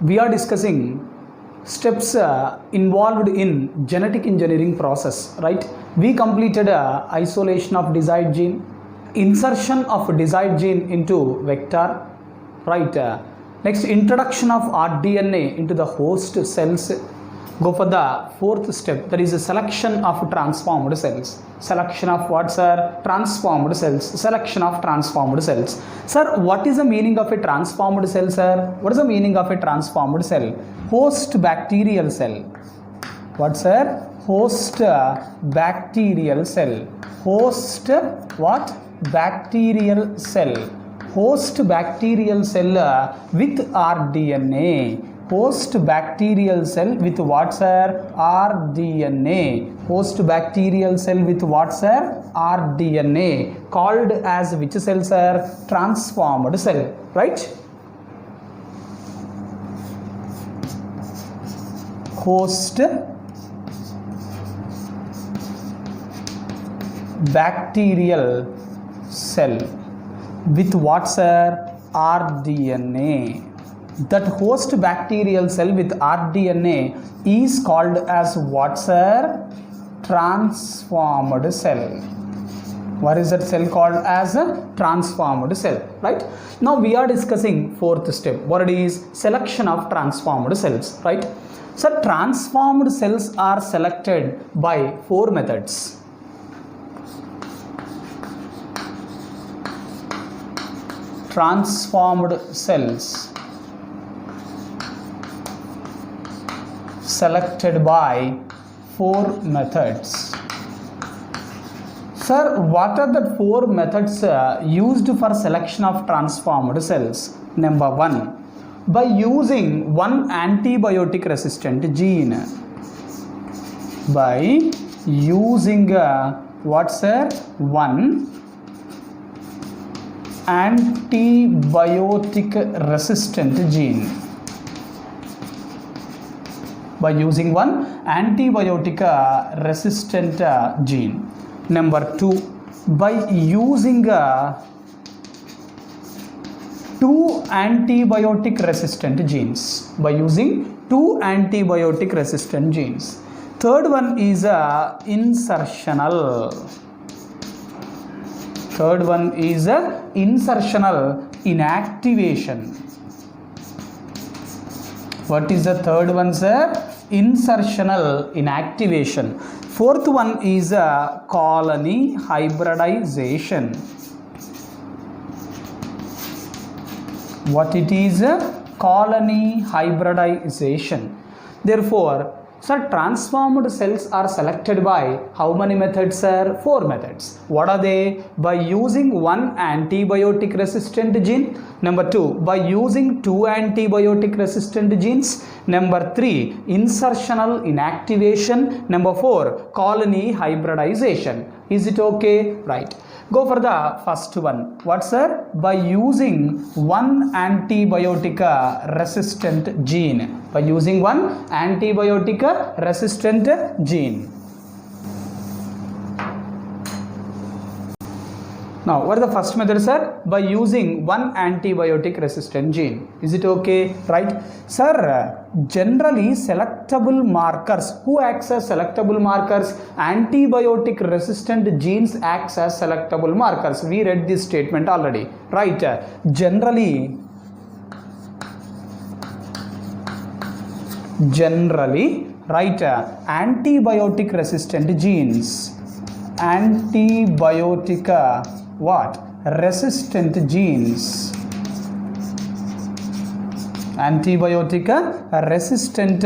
we are discussing steps involved in genetic engineering process, right? We completed isolation of desired gene, insertion of desired gene into vector, right? Next, introduction of rDNA into the host cells. Go for the fourth step, that is a selection of transformed cells. Selection of what, sir? Transformed cells. Selection of transformed cells. Sir, what is the meaning of a transformed cell, sir? What is the meaning of a transformed cell? Host bacterial cell. What, sir? Host bacterial cell. Host what? Bacterial cell. Host bacterial cell with rDNA. Host bacterial cell with what, sir? rDNA. Host bacterial cell with what, sir? rDNA. Called as which cell, sir? Transformed cell, right? Host bacterial cell with what, sir? rDNA. That host bacterial cell with rDNA is called as what, sir? Transformed cell. What is that cell called as? A transformed cell, right? Now we are discussing fourth step. What it is? Selection of transformed cells, right? So transformed cells are selected by four methods. Transformed cells selected by four methods. Sir, what are the four methods used for selection of transformed cells? Number one, by using one antibiotic resistant gene. By using what, sir? One antibiotic resistant gene. By using one antibiotic resistant gene. Number two, by using two antibiotic resistant genes. By using two antibiotic resistant genes. Third one is insertional. Third one is insertional inactivation. What is the third one, sir? Insertional inactivation. Fourth one is colony hybridization. What it is? Colony hybridization. Therefore, sir, transformed cells are selected by how many methods, sir? Four methods. What are they? By using one antibiotic resistant gene. Number two, by using two antibiotic resistant genes. Number three, insertional inactivation. Number four, colony hybridization. Is it okay? Right. Go for the first one. What, sir? By using one antibiotic resistant gene. By using one antibiotic resistant gene. Now, what is the first method, sir? By using one antibiotic resistant gene. Is it okay? Right? Sir, generally selectable markers. Who acts as selectable markers? Antibiotic resistant genes acts as selectable markers. We read this statement already. Right? Generally, right, antibiotic resistant genes. Antibiotic what? Resistant genes. Antibiotic resistant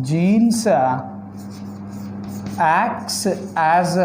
genes acts as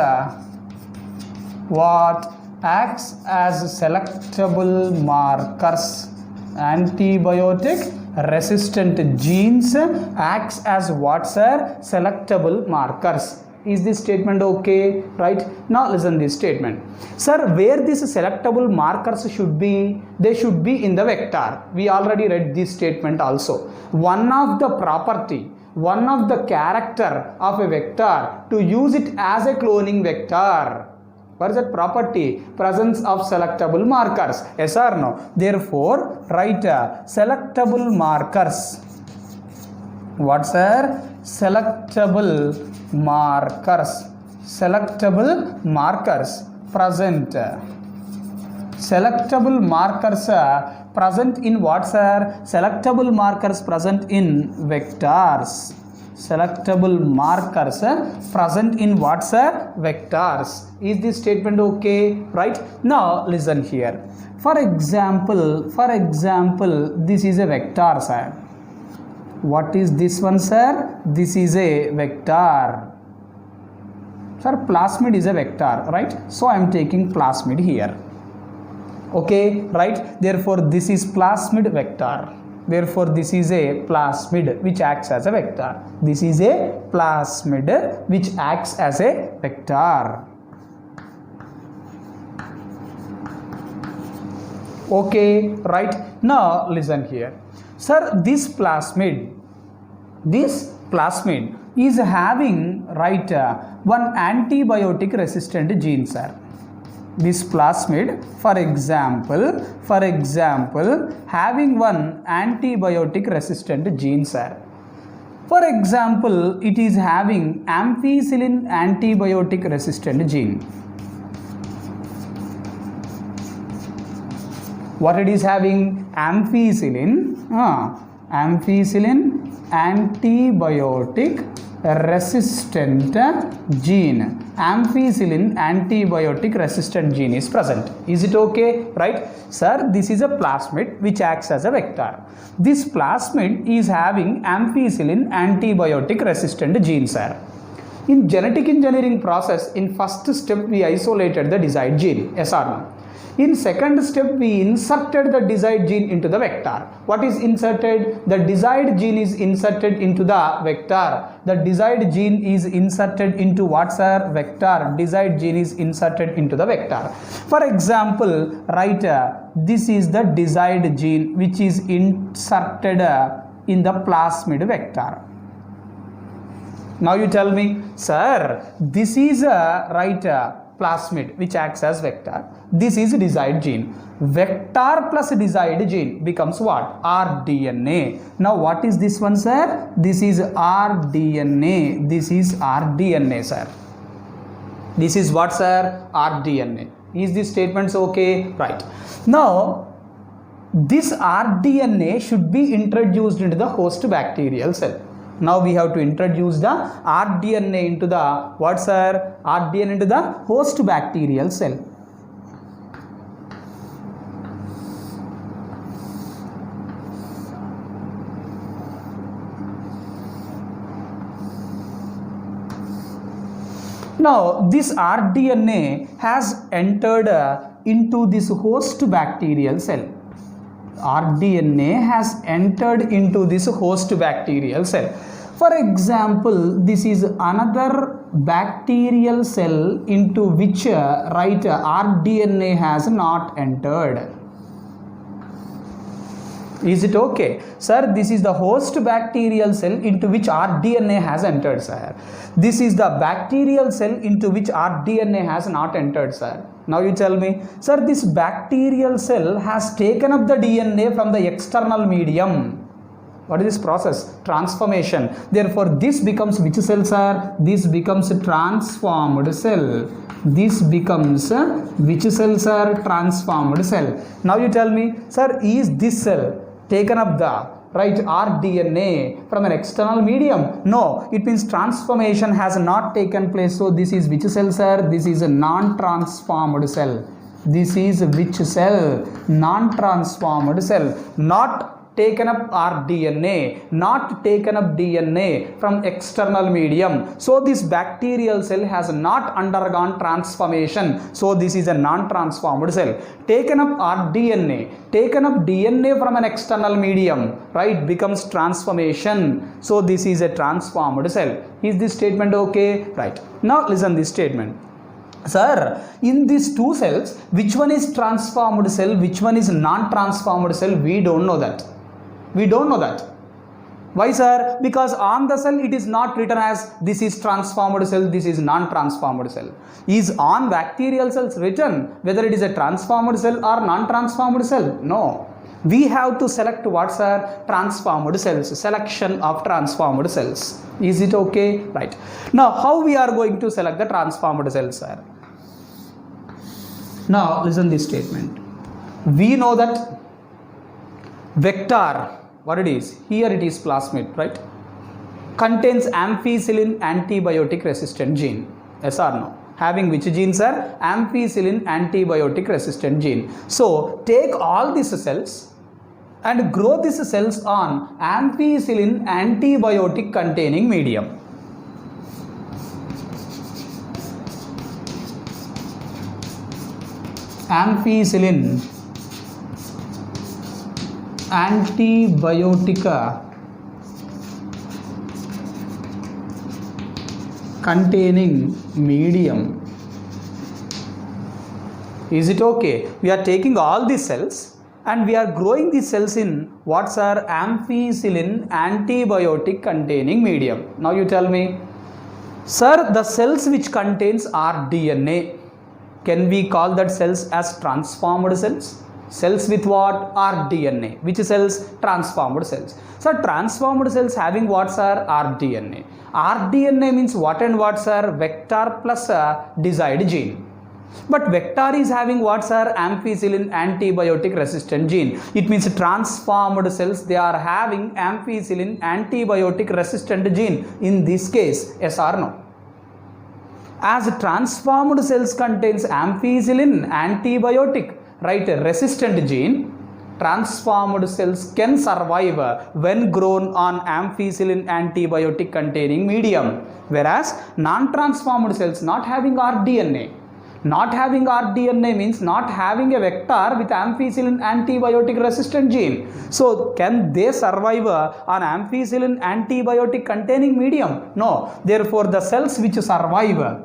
what? Acts as selectable markers. Antibiotic resistant genes acts as what, sir? Selectable markers. Is this statement okay? Right? Now listen this statement. Sir, where these selectable markers should be? They should be in the vector. We already read this statement also. One of the property, one of the character of a vector to use it as a cloning vector. What is that property? Presence of selectable markers. Yes or no? Therefore, write selectable markers. what sir? Selectable markers. Selectable markers present. Selectable markers present in what sir? Selectable markers present in vectors. Selectable markers present in what sir? Vectors. Is this statement okay? Right? Now listen here. For example, this is a vector sir. What is this one sir? This is a vector. Sir, plasmid is a vector, right? So I am taking plasmid here. Okay, right? Therefore this is plasmid vector. Therefore this is a plasmid which acts as a vector. This is a plasmid which acts as a vector. Okay, right? Now listen here. Sir, this plasmid is having, right, one antibiotic resistant gene sir. This plasmid, for example, having one antibiotic resistant gene sir. For example, it is having ampicillin antibiotic resistant gene. What it is having? Ampicillin antibiotic resistant gene. Ampicillin antibiotic resistant gene is present. Is it okay? Right? Sir, this is a plasmid which acts as a vector. This plasmid is having ampicillin antibiotic resistant gene sir. In genetic engineering process, in first step we isolated the desired gene, yes or no? In second step, we inserted the desired gene into the vector. What is inserted? The desired gene is inserted into the vector. The desired gene is inserted into what sir? Vector. Desired gene is inserted into the vector. For example, right, this is the desired gene which is inserted in the plasmid vector. Now you tell me, sir, this is a right plasmid which acts as vector. This is desired gene. Vector plus desired gene becomes what? rDNA. Now what is this one sir? This is rDNA. This is rDNA sir. This is what sir? rDNA. Is this statement okay? Right. Now this rDNA should be introduced into the host bacterial cell. Now we have to introduce the rDNA into the what sir? rDNA into the host bacterial cell. Now this rDNA has entered into this host bacterial cell. rDNA has entered into this host bacterial cell. For example, this is another bacterial cell into which right rDNA has not entered. Is it okay? Sir, this is the host bacterial cell into which rDNA has entered sir. This is the bacterial cell into which rDNA has not entered sir. Now you tell me, sir, this bacterial cell has taken up the DNA from the external medium. What is this process? Transformation. Therefore this becomes which cell sir? This becomes transformed cell. This becomes which cell sir? Transformed cell. Now you tell me, sir, is this cell taken up the right rDNA from an external medium? No, it means transformation has not taken place. So this is which cell sir? This is a non-transformed cell. This is which cell? Non-transformed cell. Not taken up rDNA, not taken up DNA from external medium. So this bacterial cell has not undergone transformation. So this is a non-transformed cell. Taken up rDNA, taken up DNA from an external medium, right, becomes transformation. So this is a transformed cell. Is this statement okay? Right. Now listen this statement. Sir, in these two cells, which one is transformed cell, which one is non-transformed cell? We don't know that. We don't know that. Why sir? Because on the cell it is not written as this is transformed cell, this is non-transformed cell. Is on bacterial cells written whether it is a transformed cell or non-transformed cell? No. We have to select what's our transformed cells, selection of transformed cells. Is it okay? Right. Now, how we are going to select the transformed cells, sir? Now, listen this statement. We know that vector, what it is? Here it is plasmid, right? Contains ampicillin antibiotic resistant gene. Yes or no? Having which gene, sir? Ampicillin antibiotic resistant gene. So, take all these cells and grow these cells on ampicillin antibiotic containing medium. Ampicillin antibiotica containing medium. Is it okay? We are taking all these cells and we are growing these cells in what's our ampicillin antibiotic containing medium. Now you tell me, sir, the cells which contains rDNA, can we call that cells as transformed cells? Cells with what? rDNA. Which cells? Transformed cells. So transformed cells having what's our rDNA. rDNA means what and what's our vector plus a desired gene. But vector is having what's our ampicillin antibiotic resistant gene. It means transformed cells, they are having ampicillin antibiotic resistant gene. In this case, yes or no? As transformed cells contains ampicillin antibiotic, right, resistant gene, transformed cells can survive when grown on ampicillin antibiotic containing medium, whereas non-transformed cells not having rDNA. Not having rDNA means not having a vector with ampicillin antibiotic resistant gene. So can they survive on ampicillin antibiotic containing medium? No. Therefore the cells which survive,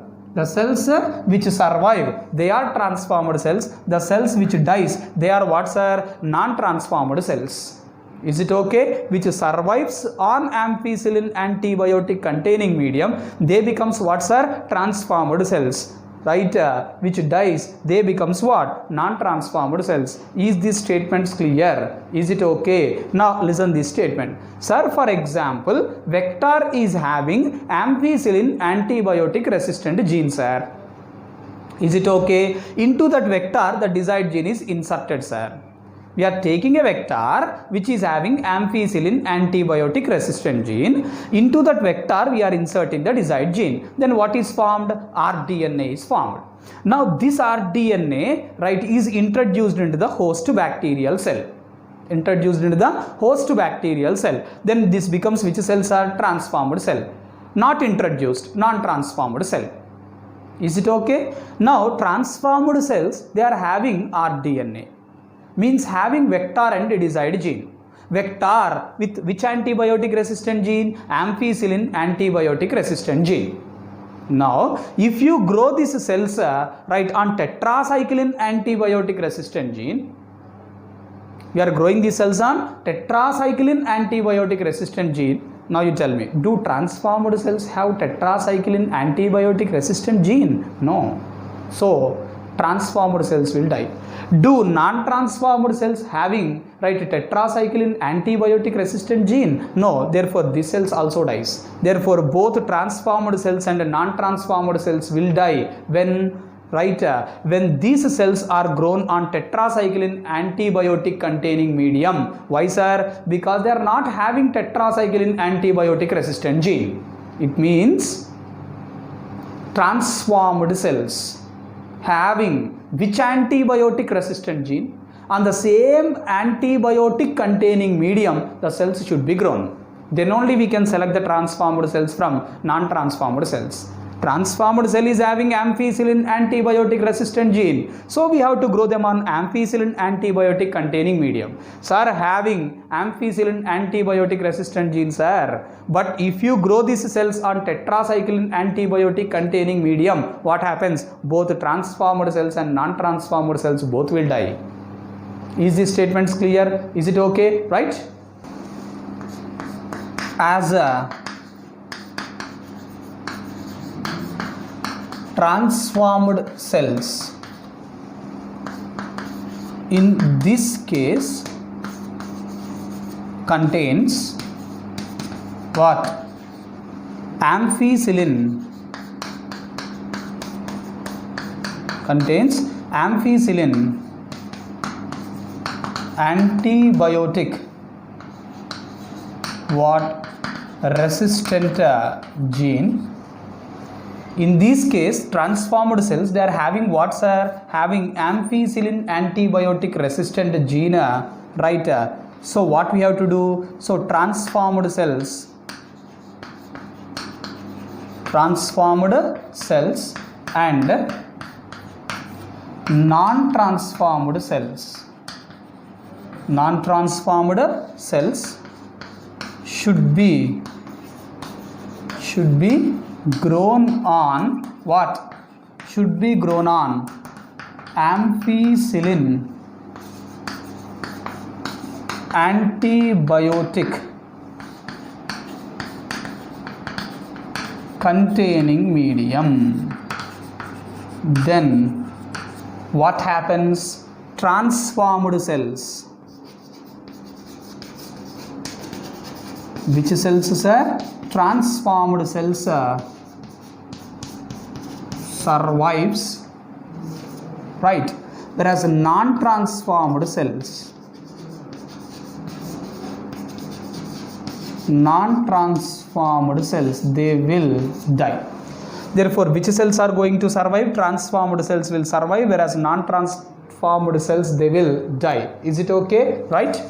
they are transformed cells. The cells which dies, they are what's are non-transformed cells. Is it okay? Which survives on ampicillin antibiotic containing medium, they becomes what's are transformed cells. Right, which dies, they becomes what? Non-transformed cells. Is this statement clear? Is it okay? Now listen this statement. Sir, for example, vector is having ampicillin antibiotic resistant gene, sir. Is it okay? Into that vector, the desired gene is inserted, sir. We are taking a vector which is having ampicillin antibiotic resistant gene. Into that vector we are inserting the desired gene. Then what is formed? rDNA is formed. Now this rDNA, right, is introduced into the host bacterial cell. Introduced into the host bacterial cell. Then this becomes which cells are transformed cell. Not introduced, non-transformed cell. Is it okay? Now transformed cells, they are having rDNA. Means having vector and desired gene. Vector with which antibiotic resistant gene? Ampicillin antibiotic resistant gene. Now, if you grow these cells right on tetracycline antibiotic resistant gene, we are growing these cells on tetracycline antibiotic resistant gene. Now you tell me, do transformed cells have tetracycline antibiotic resistant gene? No. So transformed cells will die. Do non-transformed cells having, right, tetracycline antibiotic resistant gene? No. Therefore these cells also dies. Therefore both transformed cells and non-transformed cells will die when, right, when these cells are grown on tetracycline antibiotic containing medium. Why, sir? Because they are not having tetracycline antibiotic resistant gene. It means transformed cells having which antibiotic resistant gene? On the same antibiotic containing medium, the cells should be grown. Then only we can select the transformed cells from non-transformed cells. Transformed cell is having ampicillin antibiotic resistant gene. So we have to grow them on ampicillin antibiotic containing medium. Sir, having ampicillin antibiotic resistant genes, sir. But if you grow these cells on tetracycline antibiotic containing medium, what happens? Both transformed cells and non-transformed cells both will die. Is this statement clear? Is it okay? Right? As transformed cells, in this case contains what? Ampicillin. Contains ampicillin, antibiotic what? Resistant gene. In this case, transformed cells, they are having what, sir? Having ampicillin antibiotic resistant gene, right? So what we have to do? So transformed cells and non-transformed cells should be grown on what? Should be grown on ampicillin antibiotic containing medium. Then what happens? Transformed cells. Which cells, sir? Transformed cells survives, right? Whereas non-transformed cells they will die. Therefore, which cells are going to survive? Transformed cells will survive, whereas non-transformed cells, they will die. Is it okay? Right?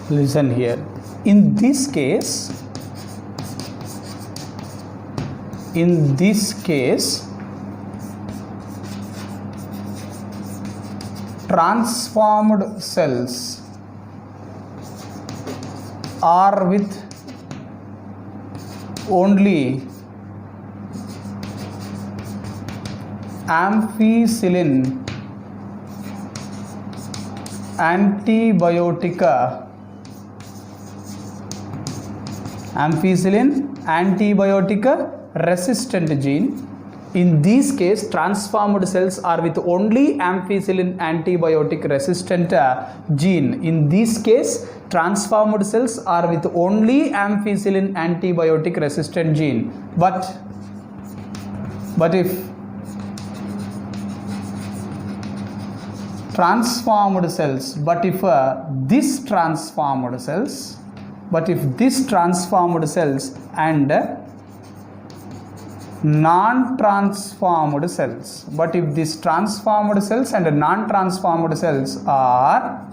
Listen here. In this case, transformed cells are with only ampicillin antibiotic resistant gene. In this case, transformed cells are with only ampicillin antibiotic resistant gene. In this case, transformed cells are with only ampicillin antibiotic resistant gene. But if transformed cells, this transformed cells and non-transformed cells, but if these transformed cells and non-transformed cells are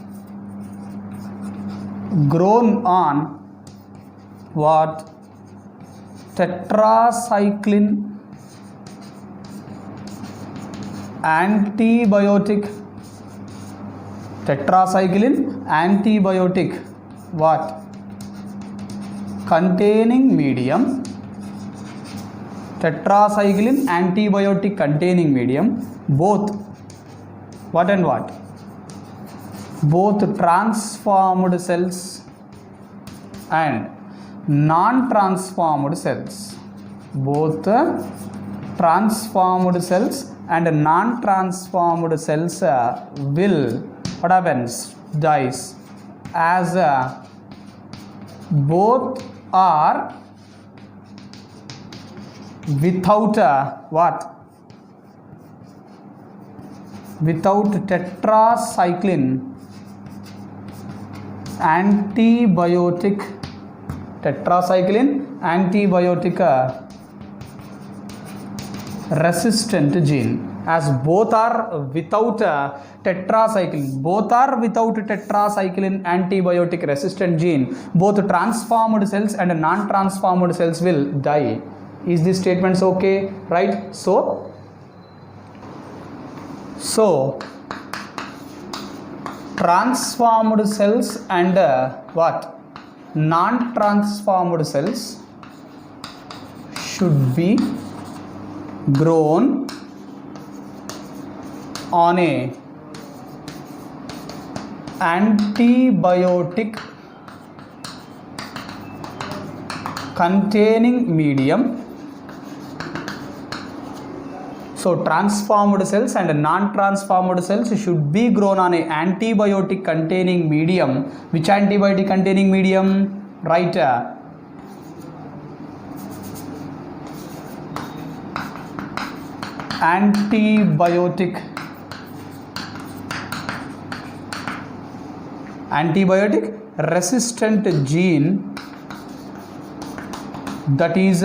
grown on what? Tetracycline antibiotic what? Containing medium. Tetracycline antibiotic containing medium, both what and what? Both transformed cells and non-transformed cells. Both transformed cells and non-transformed cells will, what happens? Dies, as both are without what? Without tetracycline antibiotic resistant gene, as both are without tetracycline antibiotic resistant gene, both transformed cells and non-transformed cells will die. Is this statements okay? Right? So transformed cells and what? Non-transformed cells should be grown on a antibiotic containing medium. So transformed cells and non-transformed cells should be grown on a antibiotic containing medium. Which antibiotic containing medium? Right. Antibiotic resistant gene that is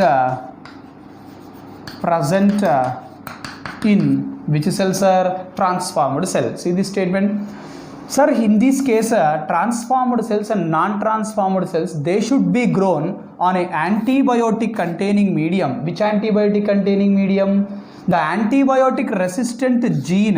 present in which cells are transformed cells. See this statement. Sir, in this case, transformed cells and non-transformed cells, they should be grown on a antibiotic containing medium. Which antibiotic containing medium? The antibiotic resistant gene,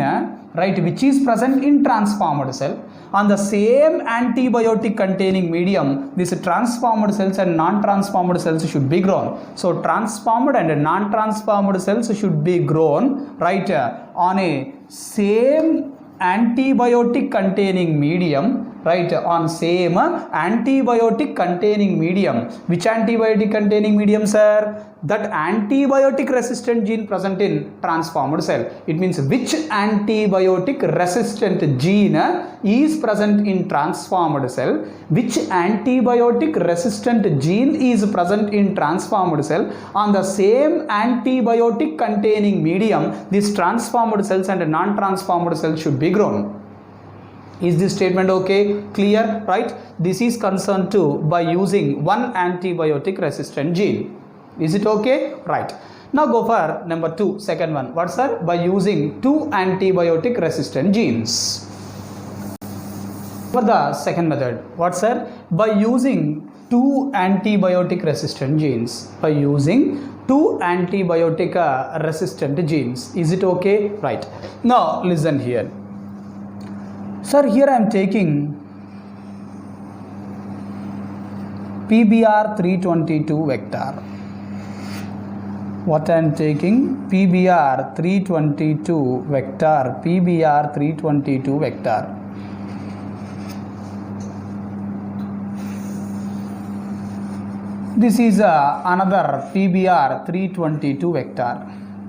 right, which is present in transformed cell. On the same antibiotic containing medium, these transformed cells and non-transformed cells should be grown. So transformed and non-transformed cells should be grown, right, on a same antibiotic containing medium, right, on same antibiotic containing medium. Which antibiotic containing medium, sir? That antibiotic resistant gene present in transformed cell. It means which antibiotic resistant gene is present in transformed cell, which antibiotic resistant gene is present in transformed cell. On the same antibiotic containing medium, these transformed cells and non-transformed cells should be grown. Is this statement okay? Clear, right? This is concerned to by using one antibiotic resistant gene. Is it okay? Right. Now go for number 2, second one. What, sir? By using 2 antibiotic resistant genes. For the second method, what, sir? By using 2 antibiotic resistant genes. By using 2 antibiotic resistant genes. Is it okay? Right. Now listen here. Sir, here I am taking PBr322 vector. What I am taking? PBr322 vector. PBr322 vector. This is another PBr322 vector.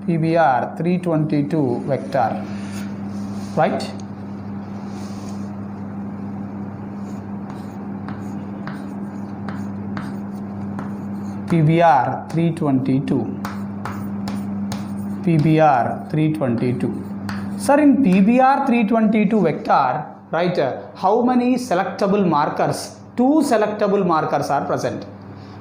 PBr322 vector. Right? PBr322. Sir, in PBr322 vector, right, how many selectable markers? 2 selectable markers are present.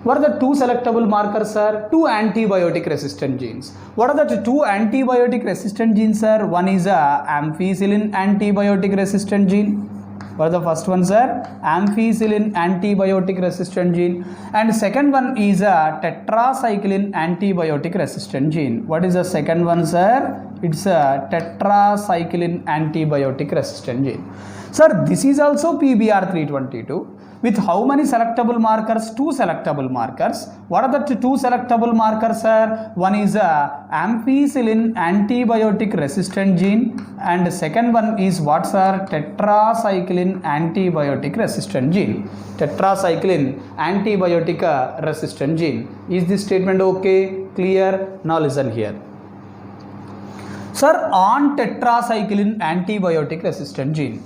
What are the 2 selectable markers, sir? 2 antibiotic resistant genes. What are the 2 antibiotic resistant genes, sir? One is ampicillin antibiotic resistant gene. What is the first one, sir? Ampicillin antibiotic resistant gene. And second one is a tetracycline antibiotic resistant gene. What is the second one, sir? It's a tetracycline antibiotic resistant gene. Sir, this is also PBr322 with how many selectable markers? 2 selectable markers. What are the 2 selectable markers, sir? One is a ampicillin antibiotic resistant gene and second one is what, sir? Tetracycline antibiotic resistant gene. Tetracycline antibiotic resistant gene. Is this statement okay? Clear? Now listen here. Sir, on tetracycline antibiotic resistant gene.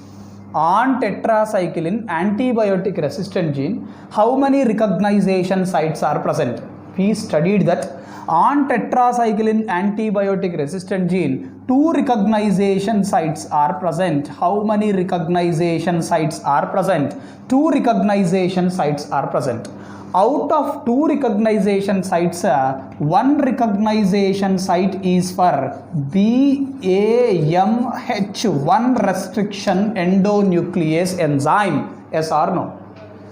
On tetracycline antibiotic resistant gene, how many recognition sites are present? We studied that on tetracycline antibiotic resistant gene, 2 recognition sites are present. How many recognition sites are present? 2 recognition sites are present. Out of 2 recognition sites, 1 recognition site is for BAMH1 restriction endonuclease enzyme. Yes or no?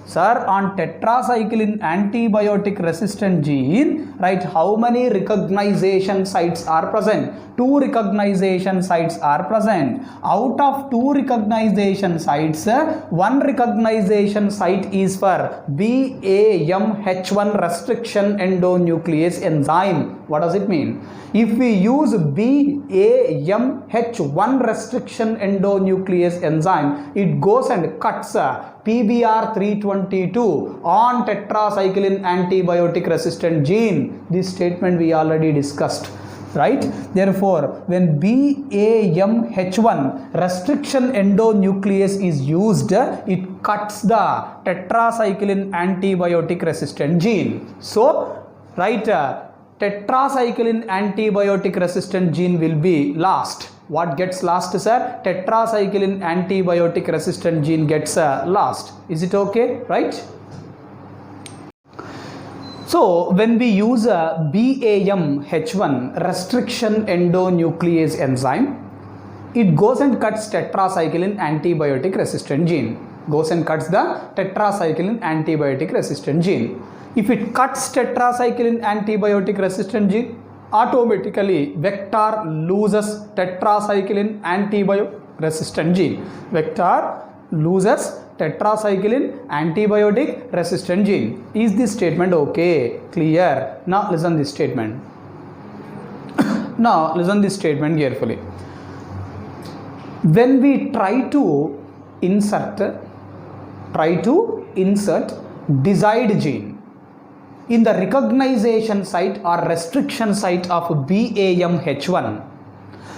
Sir, on tetracycline antibiotic resistant gene, right, how many recognition sites are present? 2 recognition sites are present. Out of 2 recognition sites, 1 recognition site is for BAMH1 restriction endonuclease enzyme. What does it mean? If we use BAMH1 restriction endonuclease enzyme, it goes and cuts PBr322 on tetracycline antibiotic resistant gene. This statement we already discussed. right? Therefore, when BAMH1 restriction endonuclease is used, it cuts the tetracycline antibiotic resistant gene. So, right, tetracycline antibiotic resistant gene will be last. What gets last, sir? Tetracycline antibiotic resistant gene gets last. Is it okay, right? So when we use a BAMH1 restriction endonuclease enzyme, it goes and cuts tetracycline antibiotic resistant gene. Goes and cuts the tetracycline antibiotic resistant gene. If it cuts tetracycline antibiotic resistant gene, automatically vector loses tetracycline antibiotic resistant gene. Vector loses tetracycline antibiotic resistant gene. Is this statement okay? Clear? Now listen this statement. Now listen this statement carefully. When we try to insert desired gene in the recognition site or restriction site of BAMH1,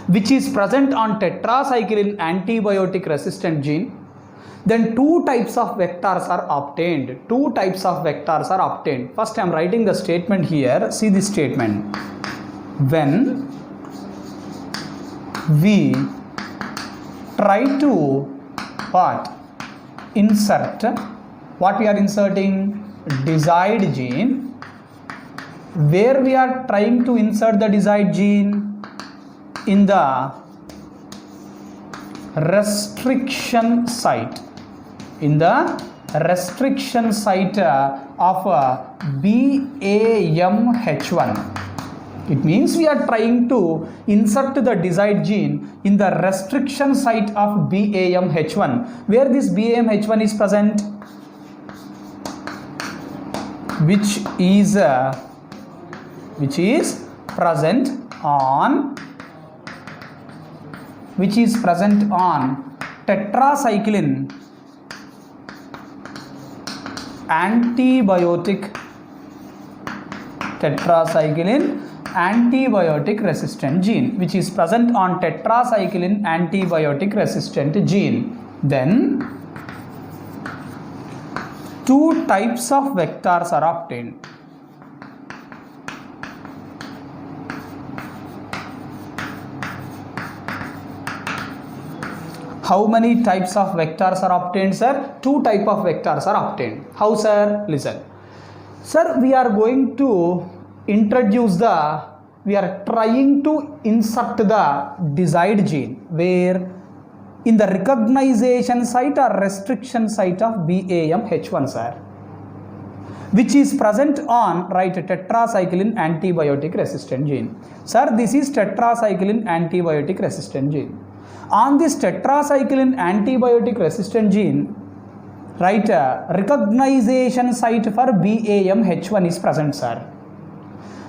which is present on tetracycline antibiotic resistant gene, then two types of vectors are obtained. Two types of vectors are obtained. First, I am writing the statement here. See this statement. When we try to insert, what we are inserting? Desired gene. Where we are trying to insert the desired gene? In the restriction site. In the restriction site of BAMH1. It means we are trying to insert the desired gene in the restriction site of BAMH1. Where this BAMH1 is present? Which is present on tetracycline antibiotic resistant gene, which is present on tetracycline antibiotic resistant gene. Then two types of vectors are obtained. How many types of vectors are obtained, sir? Two types of vectors are obtained. How, sir? Listen. Sir, we are going to we are trying to insert the desired gene. Where? In the recognition site or restriction site of BAMH1, sir. Which is present on, right, tetracycline antibiotic resistant gene. Sir, this is tetracycline antibiotic resistant gene. On this tetracycline antibiotic resistant gene, right, recognition site for BAMH1 is present, sir.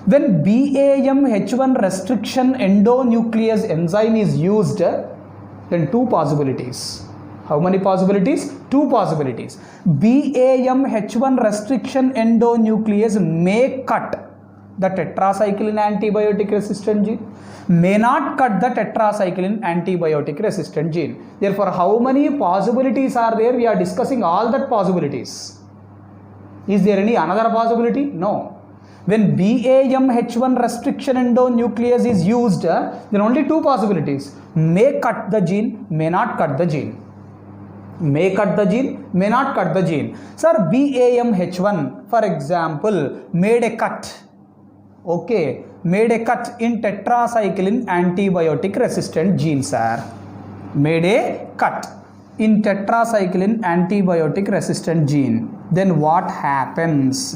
When BAMH1 restriction endonuclease enzyme is used, then two possibilities. How many possibilities? Two possibilities. BAMH1 restriction endonuclease may cut the tetracycline antibiotic resistant gene, may not cut the tetracycline antibiotic resistant gene. Therefore, how many possibilities are there? We are discussing all that possibilities. Is there any another possibility? No. When BAMH1 restriction endonuclease is used, then only two possibilities. May cut the gene, may not cut the gene. May cut the gene, may not cut the gene. Sir, BAMH1, for example, made a cut. Okay, made a cut in tetracycline antibiotic resistant gene, sir. Made a cut in tetracycline antibiotic resistant gene. Then what happens?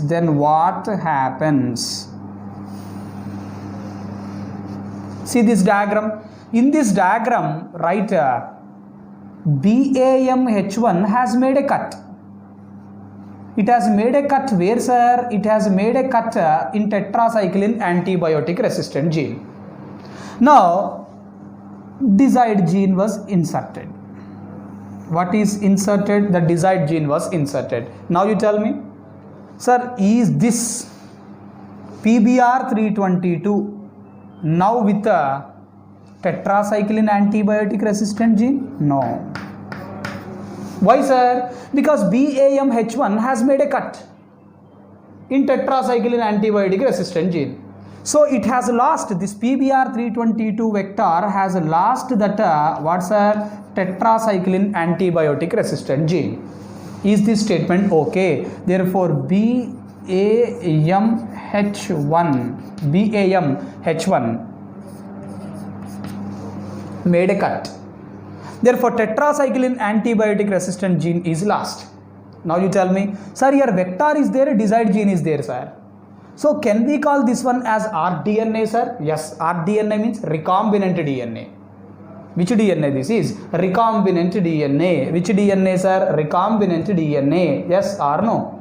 See this diagram. In this diagram, right, BAMH1 has made a cut. It has made a cut where, sir? It has made a cut in tetracycline antibiotic resistant gene. Now, desired gene was inserted. What is inserted? The desired gene was inserted. Now you tell me, sir, is this PBR 322 Now with a tetracycline antibiotic resistant gene? No. Why, sir? Because BAMH1 has made a cut in tetracycline antibiotic resistant gene. So it has lost, this PBR322 vector has lost that what's a tetracycline antibiotic resistant gene. Is this statement okay? Therefore BAMH1 made a cut. Therefore tetracycline antibiotic resistant gene is lost. Now you tell me, sir, your vector is there, desired gene is there, sir. So can we call this one as rDNA, sir? Yes, rDNA means recombinant DNA. Which DNA this is? Recombinant DNA. Which DNA, sir? Recombinant DNA. Yes or no?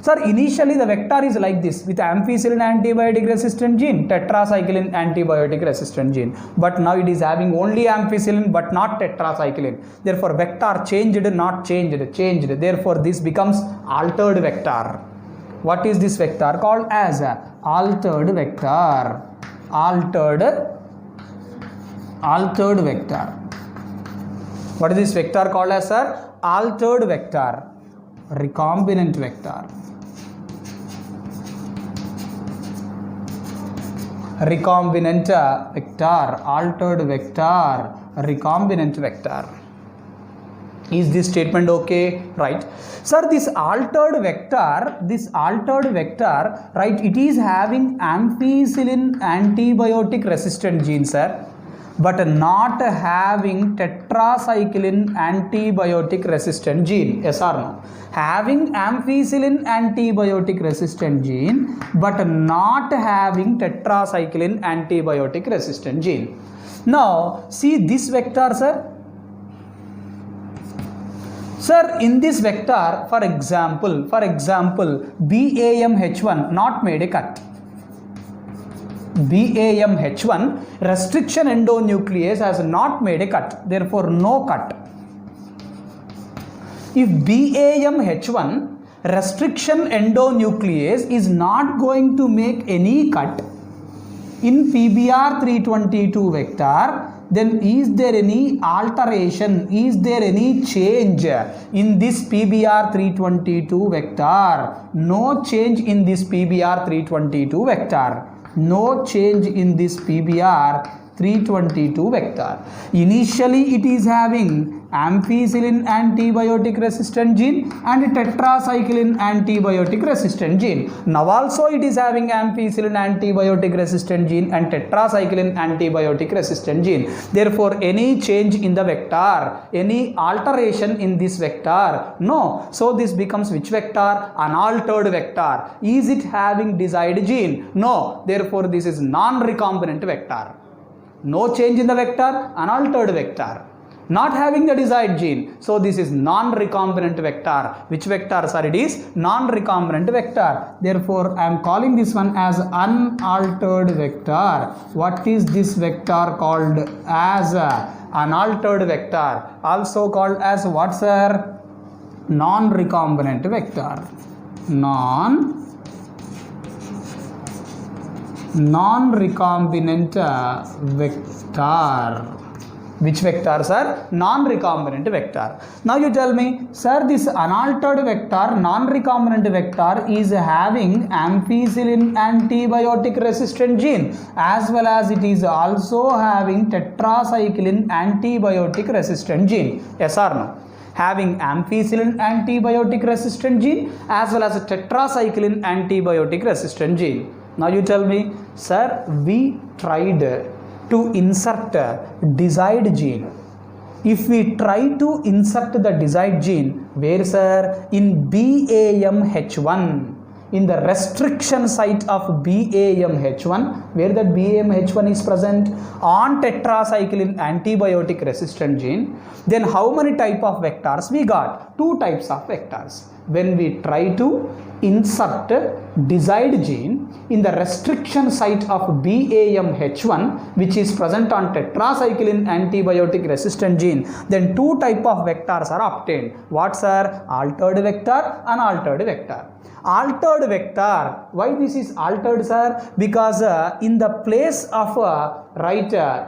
Sir, initially the vector is like this with ampicillin antibiotic resistant gene, tetracycline antibiotic resistant gene. But now it is having only ampicillin but not tetracycline. Therefore vector changed, not changed, changed. Therefore this becomes altered vector. What is this vector called as? Altered vector. Altered vector. What is this vector called as, sir? Altered vector. Recombinant vector. Recombinant vector. Altered vector. Recombinant vector. Is this statement okay? Right. Sir, this altered vector, right, it is having ampicillin antibiotic resistant gene, sir, but not having tetracycline antibiotic resistant gene. Yes or no? Having ampicillin antibiotic resistant gene, but not having tetracycline antibiotic resistant gene. Now, see this vector, sir. Sir, in this vector, for example, BAMH1 not made a cut. BAMH1 restriction endonuclease has not made a cut, therefore no cut. If BAMH1 restriction endonuclease is not going to make any cut in PBR322 vector, then is there any alteration, is there any change in this PBR322 vector? No change in this PBR322 vector. No change in this PBR322 vector. Initially it is having ampicillin antibiotic resistant gene and tetracycline antibiotic resistant gene. Now also it is having ampicillin antibiotic resistant gene and tetracycline antibiotic resistant gene. Therefore any change in the vector, any alteration in this vector? No. So this becomes which vector? Unaltered vector. Is it having desired gene? No. Therefore this is non-recombinant vector. No change in the vector, unaltered vector. Not having the desired gene. So this is non-recombinant vector. Which vector, sir? It is non-recombinant vector. Therefore I am calling this one as unaltered vector. What is this vector called as? Unaltered vector. Also called as what, sir? Non-recombinant vector. Non-recombinant vector. Which vector, sir? Non-recombinant vector. Now you tell me, sir, this unaltered vector, non-recombinant vector is having ampicillin antibiotic resistant gene as well as it is also having tetracycline antibiotic resistant gene. Yes or no? Having ampicillin antibiotic resistant gene as well as a tetracycline antibiotic resistant gene. Now you tell me, sir, we tried to insert desired gene. If we try to insert the desired gene, where, sir? In BAMH1, in the restriction site of BAMH1, where that BAMH1 is present on tetracycline antibiotic resistant gene, then how many type of vectors we got? Two types of vectors. when we try to insert desired gene in the restriction site of BAMH1 which is present on tetracycline antibiotic resistant gene, then two type of vectors are obtained. What sir? Altered vector, unaltered vector. Altered vector, why this is altered sir? Because in the place of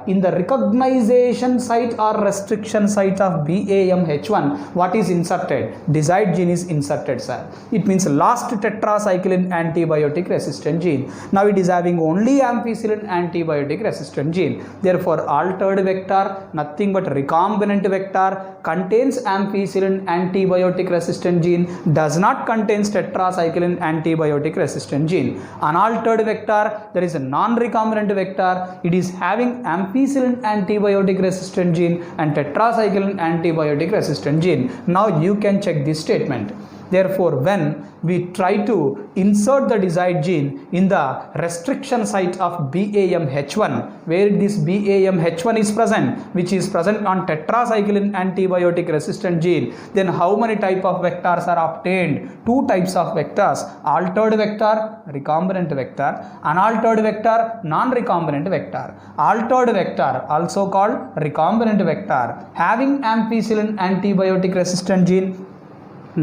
in the recognition site or restriction site of BAMH1, what is inserted? Desired gene is inserted sir. It means last tetracycline antibiotic resistant gene. Now it is having only ampicillin antibiotic resistant gene. Therefore altered vector, nothing but recombinant vector, contains ampicillin antibiotic resistant gene, does not contains tetracycline antibiotic resistant gene. Unaltered vector, there is a non-recombinant vector, it is having ampicillin antibiotic resistant gene and tetracycline antibiotic resistant gene. Now you can check this statement. Therefore, when we try to insert the desired gene in the restriction site of BAMH1, where this BAMH1 is present, which is present on tetracycline antibiotic resistant gene, then how many type of vectors are obtained? Two types of vectors: altered vector, recombinant vector; unaltered vector, non-recombinant vector. Altered vector, also called recombinant vector, having ampicillin antibiotic resistant gene,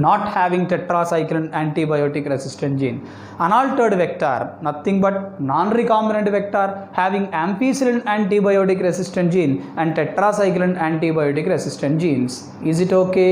not having tetracycline antibiotic resistant gene. Unaltered vector, nothing but non-recombinant vector, having ampicillin antibiotic resistant gene and tetracycline antibiotic resistant genes. Is it okay?